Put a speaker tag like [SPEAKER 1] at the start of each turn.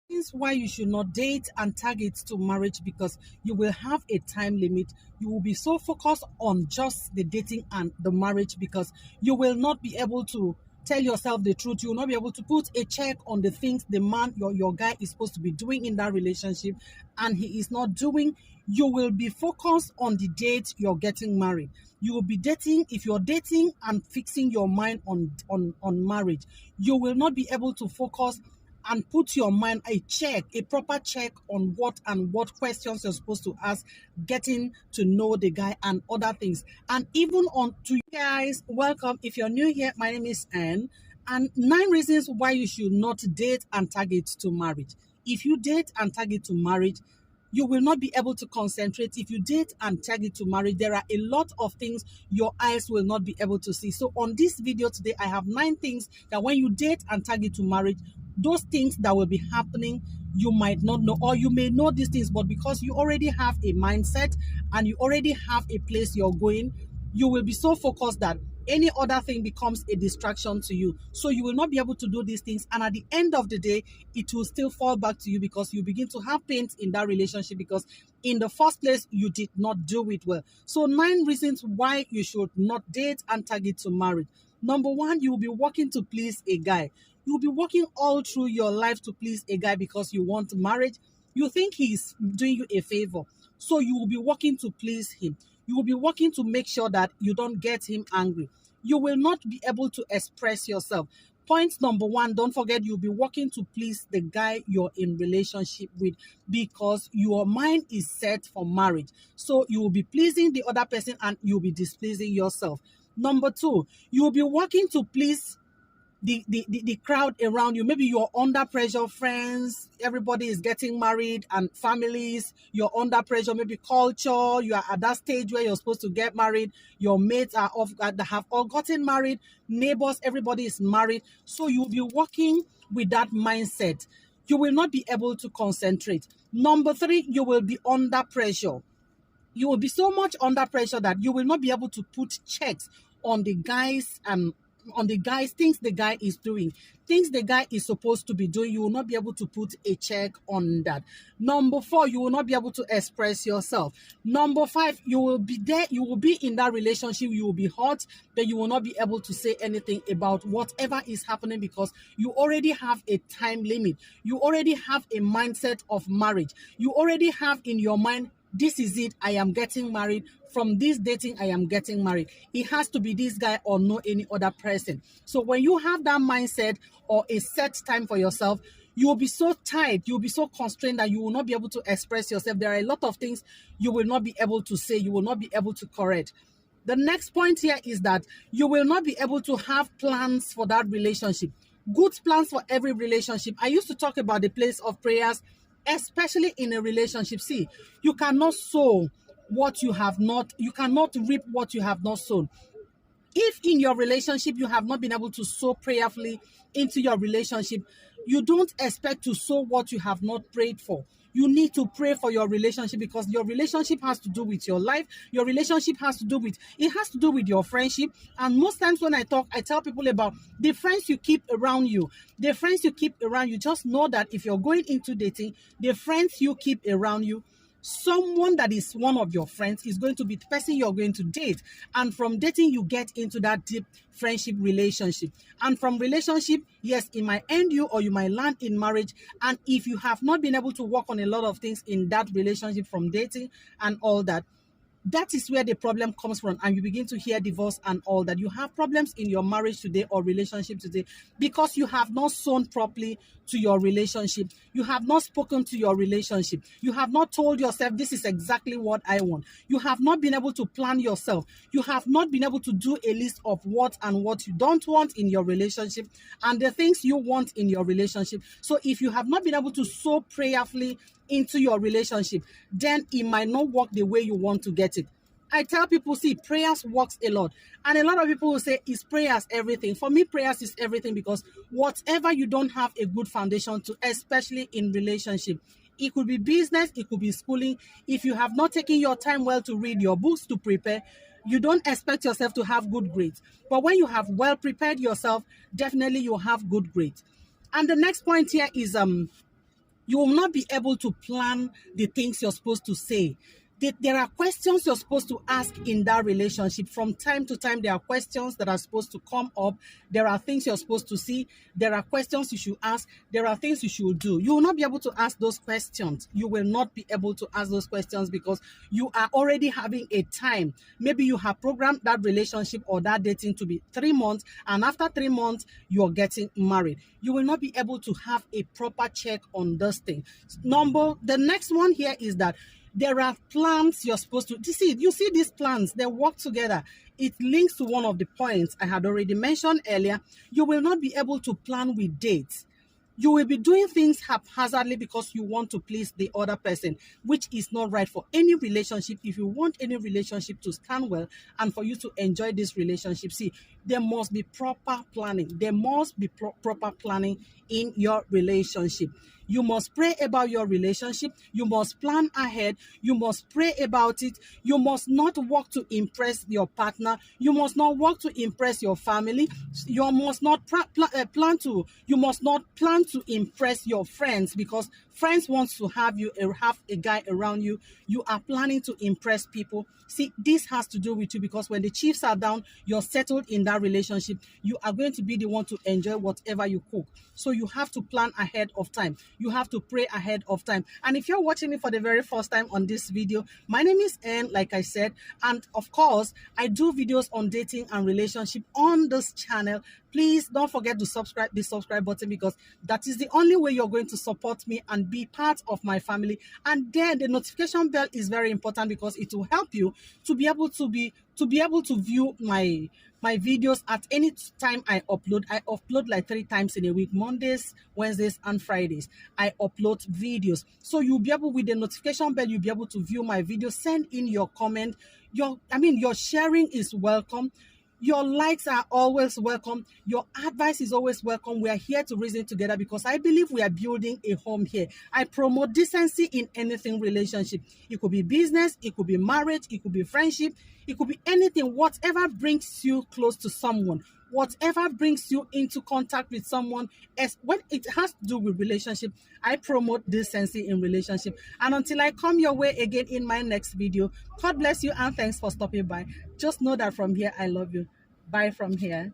[SPEAKER 1] Reasons why you should not date and target to marriage, because you will have a time limit. You will be so focused on just the dating and the marriage, because you will not be able to tell yourself the truth. You will not be able to put a check on the things the man, your guy, is supposed to be doing in that relationship, and he is not doing. You will be focused on the date you're getting married. You will be dating. If you're dating and fixing your mind on marriage, you will not be able to focus and put your mind a proper check on what questions you're supposed to ask, getting to know the guy and other things. And even on to you guys, welcome. If you're new here, my name is Anne, and 9 reasons why you should not date and target to marriage. If you date and target to marriage, you will not be able to concentrate. If you date and target to marriage, there are a lot of things your eyes will not be able to see. So on this video today, I have 9 things that when you date and target to marriage, those things that will be happening, you might not know, or you may know these things, but because you already have a mindset and you already have a place you're going, you will be so focused that any other thing becomes a distraction to you. So you will not be able to do these things. And at the end of the day, it will still fall back to you, because you begin to have pain in that relationship, because in the first place, you did not do it well. So 9 reasons why you should not date and target to marriage. Number one, you will be working to please a guy. You'll be working all through your life to please a guy because you want marriage. You think he's doing you a favor. So you will be working to please him. You will be working to make sure that you don't get him angry. You will not be able to express yourself. Point number one, don't forget, you'll be working to please the guy you're in relationship with, because your mind is set for marriage. So you will be pleasing the other person and you'll be displeasing yourself. Number two, you will be working to please the crowd around you. Maybe you're under pressure, friends, everybody is getting married, and families, you're under pressure, maybe culture, you are at that stage where you're supposed to get married, your mates are off that have all gotten married, neighbors, everybody is married. So you'll be working with that mindset. You will not be able to concentrate. Number three, you will be under pressure. You will be so much under pressure that you will not be able to put checks on the guys things the guy is doing, things the guy is supposed to be doing. You will not be able to put a check on that. Number four, you will not be able to express yourself. Number five, you will be there, you will be in that relationship, you will be hot, but you will not be able to say anything about whatever is happening, because you already have a time limit. You already have a mindset of marriage. You already have in your mind, this is it, I am getting married. From this dating, I am getting married. It has to be this guy or no any other person. So when you have that mindset or a set time for yourself, you will be so tight, you'll be so constrained that you will not be able to express yourself. There are a lot of things you will not be able to say, you will not be able to correct. The next point here is that you will not be able to have plans for that relationship. Good plans for every relationship. I used to talk about the place of prayers, especially in a relationship. See, you cannot sow what you have not, you cannot reap what you have not sown. If in your relationship you have not been able to sow prayerfully into your relationship, you don't expect to sow what you have not prayed for. You need to pray for your relationship, because your relationship has to do with your life. Your relationship has to do with, it has to do with your friendship. And most times when I talk, I tell people about the friends you keep around you. The friends you keep around you, just know that if you're going into dating, the friends you keep around you, someone that is one of your friends is going to be the person you're going to date. And from dating, you get into that deep friendship relationship. And from relationship, yes, it might end you or you might land in marriage. And if you have not been able to work on a lot of things in that relationship from dating and all that, that is where the problem comes from, and you begin to hear divorce and all that. You have problems in your marriage today or relationship today because you have not sown properly to your relationship. You have not spoken to your relationship. You have not told yourself, this is exactly what I want. You have not been able to plan yourself. You have not been able to do a list of what and what you don't want in your relationship and the things you want in your relationship. So if you have not been able to sow prayerfully into your relationship, then it might not work the way you want to get it. I tell people, see, prayers works a lot. And a lot of people will say, is prayers everything? For me, prayers is everything, because whatever you don't have a good foundation to, especially in relationship, it could be business, it could be schooling. If you have not taken your time well to read your books, to prepare, you don't expect yourself to have good grades. But when you have well prepared yourself, definitely you'll have good grades. And the next point here is You will not be able to plan the things you're supposed to say. There are questions you're supposed to ask in that relationship. From time to time, there are questions that are supposed to come up. There are things you're supposed to see. There are questions you should ask. There are things you should do. You will not be able to ask those questions. You will not be able to ask those questions because you are already having a time. Maybe you have programmed that relationship or that dating to be 3 months, and after 3 months, you're getting married. You will not be able to have a proper check on this thing. The next one here is that there are plans you're supposed to see. You see these plans, they work together. It links to one of the points I had already mentioned earlier. You will not be able to plan with dates. You will be doing things haphazardly because you want to please the other person, which is not right for any relationship. If you want any relationship to stand well and for you to enjoy this relationship, see, there must be proper planning. There must be proper planning in your relationship. You must pray about your relationship. You must plan ahead. You must pray about it. You must not work to impress your partner. You must not work to impress your family. You must not You must not plan to impress your friends because friends want to have a guy around you. You are planning to impress people. See, this has to do with you because when the chiefs are down, you're settled in that relationship. You are going to be the one to enjoy whatever you cook. So you have to plan ahead of time. You have to pray ahead of time. And if you're watching me for the very first time on this video, my name is Ann, like I said, and of course, I do videos on dating and relationship on this channel. Please don't forget to subscribe, the subscribe button, because that is the only way you're going to support me and be part of my family. And then the notification bell is very important because it will help you to be able to view my videos at any time I upload. I upload like 3 times in a week: Mondays, Wednesdays, and Fridays. I upload videos. So you'll be able, with the notification bell, you'll be able to view my videos, send in your comment. Your sharing is welcome. Your likes are always welcome. Your advice is always welcome. We are here to reason together because I believe we are building a home here. I promote decency in anything relationship. It could be business, it could be marriage, it could be friendship, it could be anything. Whatever brings you close to someone, whatever brings you into contact with someone, as when it has to do with relationship, I promote decency in relationship. And until I come your way again in my next video, God bless you and thanks for stopping by. Just know that from here, I love you. Bye from here.